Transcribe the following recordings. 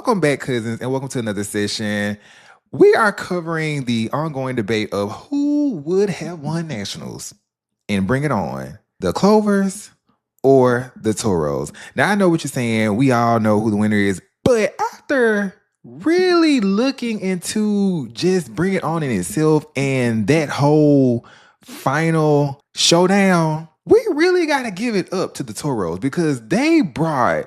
Welcome back, cousins, and welcome to another session. We are covering the ongoing debate of who would have won nationals and Bring It On, the Clovers or the Toros. Now, I know what you're saying. We all know who the winner is, but after really looking into just Bring It On in itself and that whole final showdown, we really got to give it up to the Toros because they brought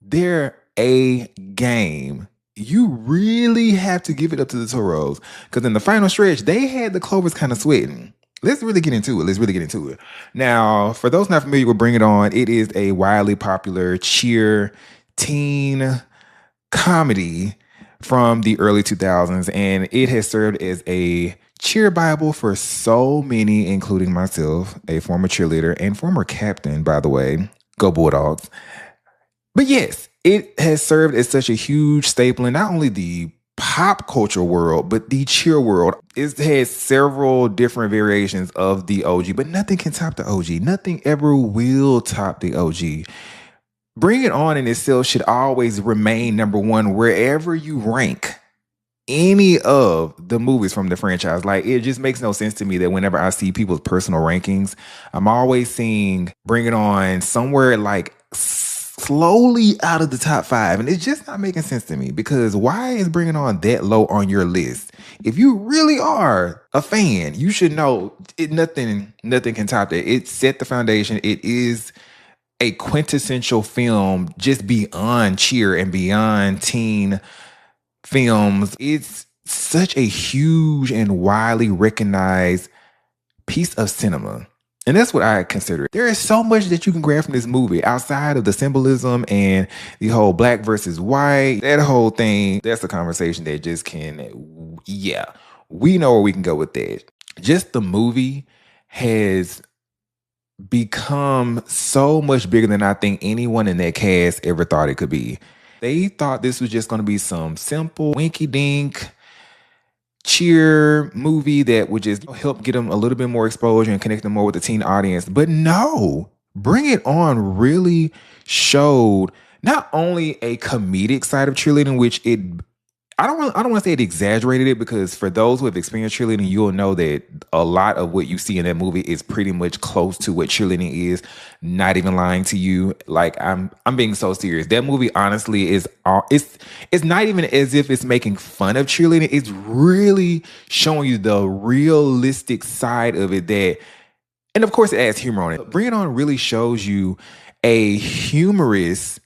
their A game. You really have to give it up to the Toros because in the final stretch, they had the Clovers kind of sweating. Let's really get into it. Now, for those not familiar with Bring It On, it is a wildly popular cheer teen comedy from the early 2000s, and it has served as a cheer Bible for so many, including myself, a former cheerleader and former captain, by the way. Go Bulldogs. But yes, it has served as such a huge staple in not only the pop culture world, but the cheer world. It has several different variations of the OG, but nothing can top the OG. Nothing ever will top the OG. Bring It On in itself should always remain number one wherever you rank any of the movies from the franchise. Like, it just makes no sense to me that whenever I see people's personal rankings, I'm always seeing Bring It On somewhere like slowly out of the top 5, and it's just not making sense to me because why is Bring It On that low on your list? If you really are a fan, you should know nothing can top that. It set the foundation. It is a quintessential film just beyond cheer and beyond teen films. It's such a huge and widely recognized piece of cinema. And that's what I consider it. There is so much that you can grab from this movie outside of the symbolism and the whole black versus white. That whole thing, that's a conversation that just can, yeah, we know where we can go with that. Just the movie has become so much bigger than I think anyone in that cast ever thought it could be. They thought this was just going to be some simple winky dink cheer movie that would just help get them a little bit more exposure and connect them more with the teen audience. But no, Bring It On really showed not only a comedic side of cheerleading, which I don't want to say it exaggerated it, because for those who have experienced cheerleading, you'll know that a lot of what you see in that movie is pretty much close to what cheerleading is. Not even lying to you. Like, I'm being so serious. That movie honestly is it's not even as if it's making fun of cheerleading. It's really showing you the realistic side of it and of course it adds humor on it. Bring It On really shows you a humorous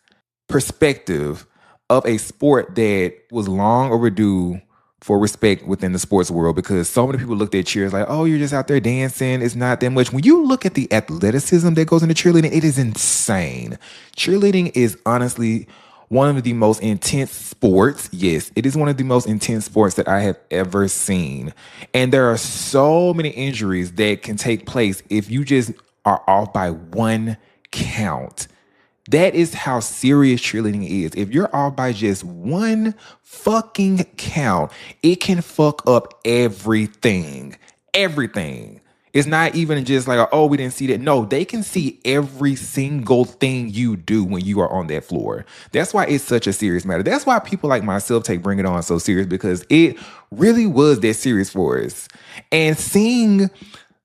perspective of a sport that was long overdue for respect within the sports world, because so many people looked at cheers like, oh, you're just out there dancing. It's not that much. When you look at the athleticism that goes into cheerleading, it is insane. Cheerleading is honestly one of the most intense sports. Yes, it is one of the most intense sports that I have ever seen. And there are so many injuries that can take place if you just are off by one count. That is how serious cheerleading is. If you're off by just one fucking count, it can fuck up everything. Everything. It's not even just like, oh, we didn't see that. No, they can see every single thing you do when you are on that floor. That's why it's such a serious matter. That's why people like myself take Bring It On so serious, because it really was that serious for us. And seeing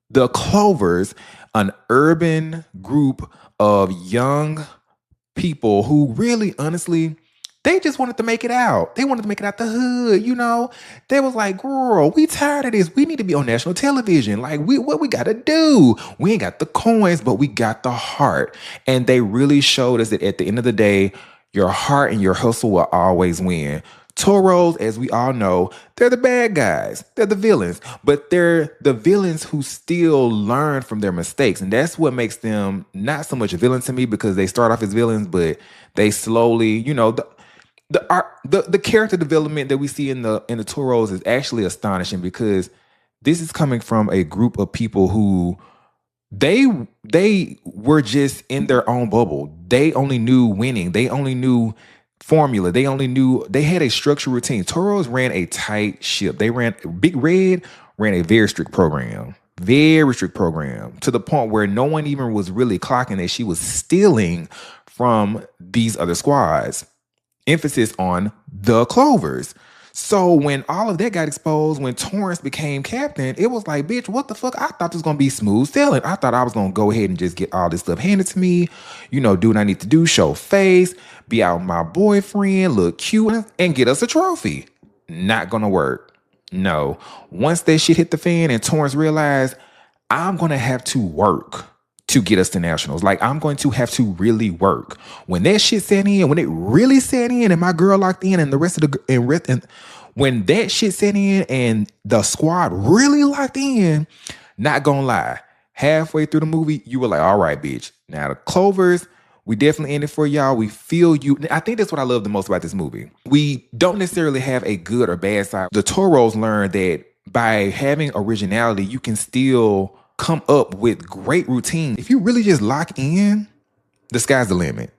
the Clovers, an urban group of young people who really, honestly, they just wanted to make it out. They wanted to make it out the hood, you know? They was like, girl, we tired of this. We need to be on national television. Like, what we got to do? We ain't got the coins, but we got the heart. And they really showed us that at the end of the day, your heart and your hustle will always win. Toros, as we all know, they're the bad guys. They're the villains. But they're the villains who still learn from their mistakes. And that's what makes them not so much villains to me, because they start off as villains, but they slowly, you know, the character development that we see in the Toros is actually astonishing, because this is coming from a group of people who they were just in their own bubble. They only knew winning. They only knew formula. They had a structured routine. Toros ran a tight ship. Big Red ran a very strict program to the point where no one even was really clocking that she was stealing from these other squads. emphasis on the Clovers. So when all of that got exposed, when Torrance became captain, it was like, bitch, what the fuck? I thought this was gonna be smooth sailing. I thought I was gonna go ahead and just get all this stuff handed to me, do what I need to do, show face, be out with my boyfriend, look cute, and get us a trophy. Not gonna work. No. Once that shit hit the fan and Torrance realized, I'm gonna have to work to get us to nationals. Like, I'm going to have to really work. When that shit set in, when it really set in, and my girl locked in, and the rest of the and when that shit set in and the squad really locked in, not gonna lie, halfway through the movie, you were like, all right, bitch. Now the Clovers, we definitely in it for y'all. We feel you. I think that's what I love the most about this movie. We don't necessarily have a good or bad side. The Toros learned that by having originality, you can still come up with great routine. If you really just lock in, the sky's the limit.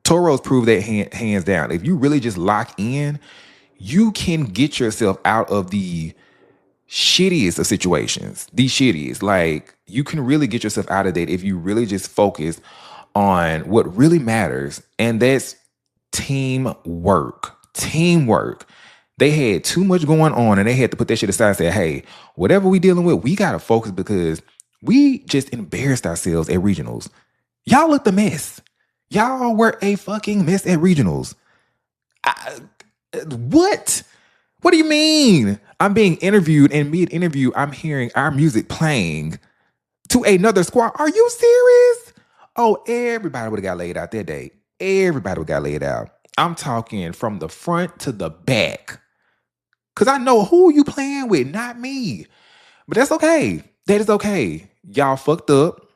Toros prove that hands down. If you really just lock in, you can get yourself out of the shittiest of situations. The shittiest. Like, you can really get yourself out of that if you really just focus on what really matters, and that's teamwork. Teamwork. They had too much going on, and they had to put that shit aside and say, hey, whatever we dealing with, we got to focus, because we just embarrassed ourselves at regionals. Y'all looked a mess. Y'all were a fucking mess at regionals. What? What do you mean? I'm being interviewed, and mid-interview, I'm hearing our music playing to another squad. Are you serious? Oh, everybody would have got laid out that day. Everybody would have got laid out. I'm talking from the front to the back. Because I know who you playing with, not me. But that's okay. That is okay. Y'all fucked up,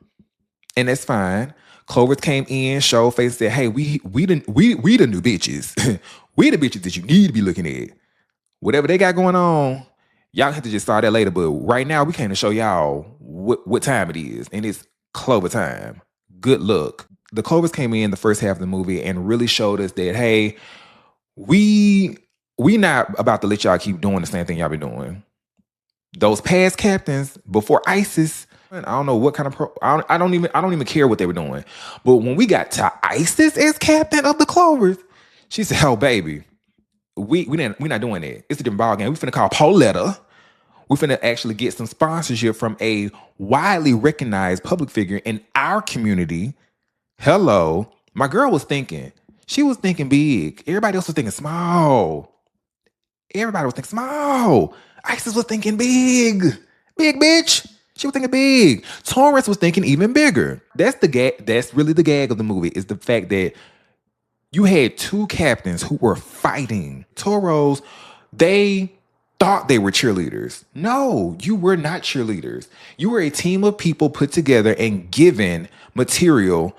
and that's fine. Clovers came in, showed face, said, hey, we the new bitches. We the bitches that you need to be looking at. Whatever they got going on, y'all have to just start that later. But right now, we came to show y'all what time it is, and it's Clover time. Good luck. The Clovers came in the first half of the movie and really showed us that, hey, we not about to let y'all keep doing the same thing y'all been doing. Those past captains before ISIS, I don't know what kind of I don't even care what they were doing. But when we got to ISIS as captain of the Clovers, she said, "Oh baby, we not doing that. It's a different ball game. We finna call Pauletta. We finna actually get some sponsorship from a widely recognized public figure in our community." Hello, my girl was thinking. She was thinking big. Everybody else was thinking small. Everybody was thinking small. Isis was thinking big. Big bitch. She was thinking big. Torrance was thinking even bigger. That's the gag. That's really the gag of the movie, is the fact that you had two captains who were fighting. Toros, they thought they were cheerleaders. No, you were not cheerleaders. You were a team of people put together and given material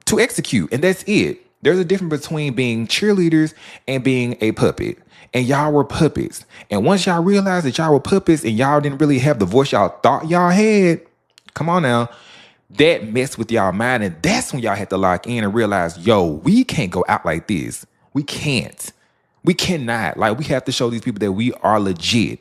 to execute, and that's it. There's a difference between being cheerleaders and being a puppet. And y'all were puppets. And once y'all realized that y'all were puppets and y'all didn't really have the voice y'all thought y'all had, come on now, that messed with y'all mind. And that's when y'all had to lock in and realize, yo, we can't go out like this. We can't. We cannot. Like, we have to show these people that we are legit.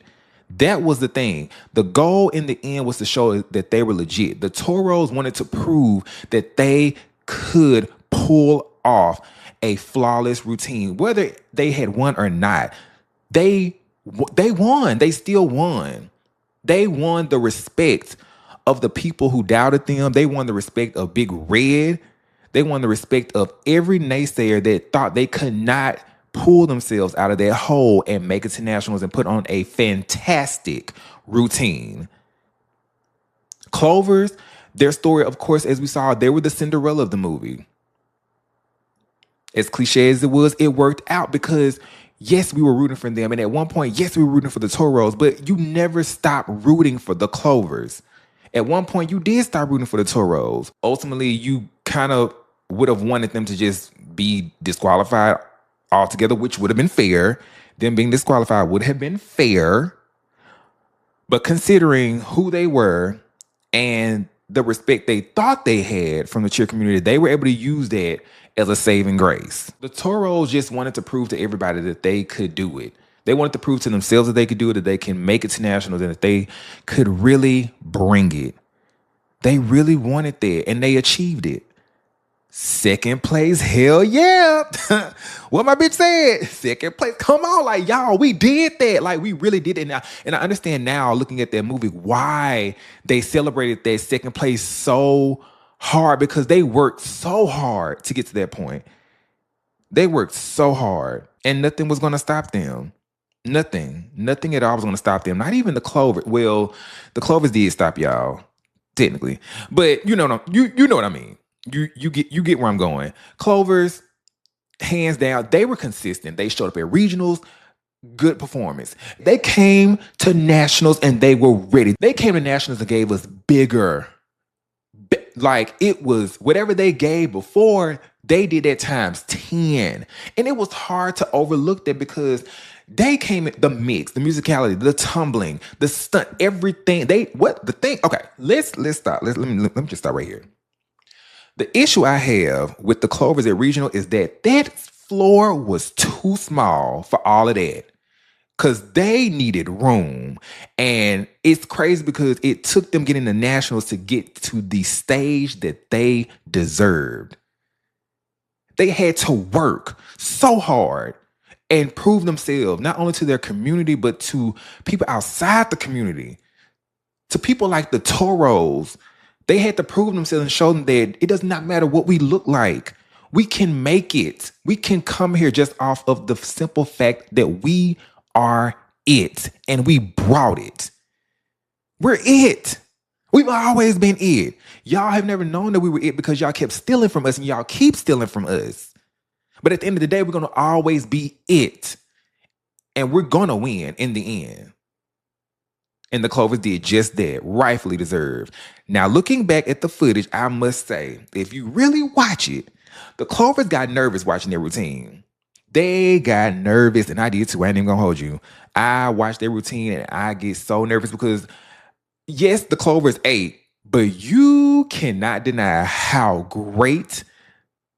That was the thing. The goal in the end was to show that they were legit. The Toros wanted to prove that they could pull off a flawless routine, whether they had won or not. They won. They still won. They won the respect of the people who doubted them. They won the respect of Big Red. They won the respect of every naysayer that thought they could not pull themselves out of that hole and make it to nationals and put on a fantastic routine. Clovers, their story, of course, as we saw, they were the Cinderella of the movie. As cliche as it was, it worked out because, yes, we were rooting for them. And at one point, yes, we were rooting for the Toros, but you never stopped rooting for the Clovers. At one point, you did start rooting for the Toros. Ultimately, you kind of would have wanted them to just be disqualified altogether, which would have been fair. Them being disqualified would have been fair. But considering who they were and the respect they thought they had from the cheer community, they were able to use that as a saving grace. The Toros just wanted to prove to everybody that they could do it. They wanted to prove to themselves that they could do it, that they can make it to nationals, and that they could really bring it. They really wanted that, and they achieved it. Second place, hell yeah. What my bitch said, second place. Come on, like y'all, we did that. Like we really did it. And I understand now, looking at that movie, why they celebrated that second place so hard, because they worked so hard to get to that point. They worked so hard, and nothing was gonna stop them. Nothing at all was gonna stop them. Not even the Clover. Well, the Clovers did stop y'all, technically. But you know what I mean. You get where I'm going. Clovers, hands down, they were consistent. They showed up at regionals, good performance. They came to nationals and they were ready. They came to nationals and gave us bigger. Like it was whatever they gave before, they did that times 10. And it was hard to overlook that because they came in the mix, the musicality, the tumbling, the stunt, everything. Okay, let's stop. Let me just stop right here. The issue I have with the Clovers at regional is that floor was too small for all of that, because they needed room. And it's crazy because it took them getting the nationals to get to the stage that they deserved. They had to work so hard and prove themselves, not only to their community, but to people outside the community, to people like the Toros. They had to prove themselves and show them that it does not matter what we look like. We can make it. We can come here just off of the simple fact that we are it, and we brought it. We're it. We've always been it. Y'all have never known that we were it because y'all kept stealing from us, and y'all keep stealing from us. But at the end of the day, we're going to always be it. And we're going to win in the end. And the Clovers did just that, rightfully deserved. Now, looking back at the footage, I must say, if you really watch it, the Clovers got nervous watching their routine. They got nervous, and I did too. I ain't even gonna hold you. I watched their routine, and I get so nervous because, yes, the Clovers ate, but you cannot deny how great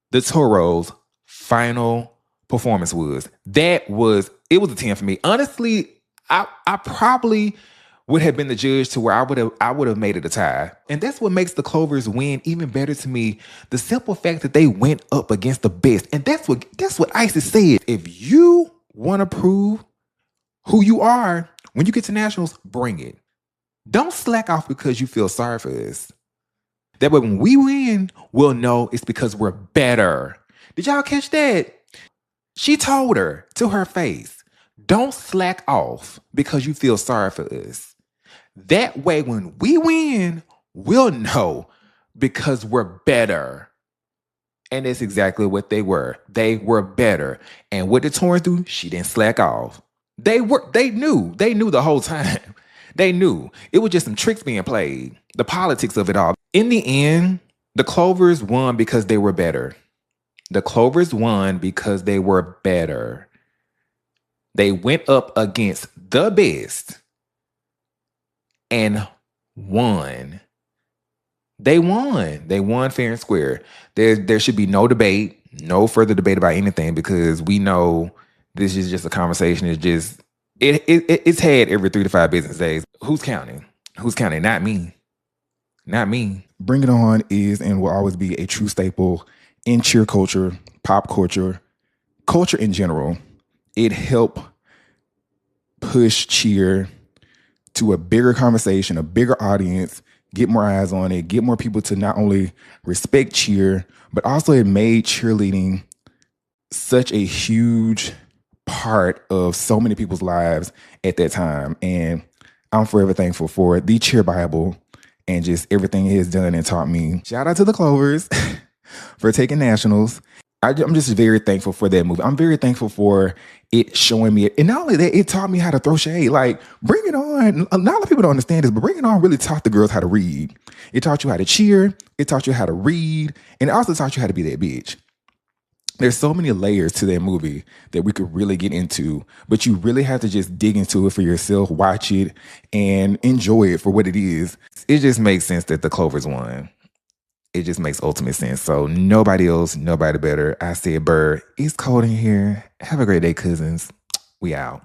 the Toros' final performance was. It was a 10 for me. Honestly, I probably would have been the judge to where I would have made it a tie. And that's what makes the Clovers win even better to me. The simple fact that they went up against the best. And that's what Isis said. If you want to prove who you are when you get to nationals, bring it. Don't slack off because you feel sorry for us. That way when we win, we'll know it's because we're better. Did y'all catch that? She told her to her face, don't slack off because you feel sorry for us. That way, when we win, we'll know because we're better. And that's exactly what they were. They were better. And what did Torrance do? She didn't slack off. They knew the whole time. They knew. It was just some tricks being played. The politics of it all. In the end, the Clovers won because they were better. The Clovers won because they were better. They went up against the best and won. They won. They won fair and square. There should be no debate, no further debate about anything, because we know this is just a conversation. It's just it's had every 3 to 5 business days. Who's counting? Who's counting? Not me. Not me. Bring It On is and will always be a true staple in cheer culture, pop culture, culture in general. It helped push cheer to a bigger conversation, a bigger audience, get more eyes on it, get more people to not only respect cheer, but also it made cheerleading such a huge part of so many people's lives at that time. And I'm forever thankful for the Cheer Bible and just everything it has done and taught me. Shout out to the Clovers for taking nationals. I'm just very thankful for that movie. I'm very thankful for it showing me it. And not only that, it taught me how to throw shade. Like, Bring It On. A lot of people don't understand this, but Bring It On really taught the girls how to read. It taught you how to cheer. It taught you how to read. And it also taught you how to be that bitch. There's so many layers to that movie that we could really get into, but you really have to just dig into it for yourself, watch it, and enjoy it for what it is. It just makes sense that the Clovers won. It just makes ultimate sense. So nobody else, nobody better. I said, Brrr, it's cold in here. Have a great day, cousins. We out.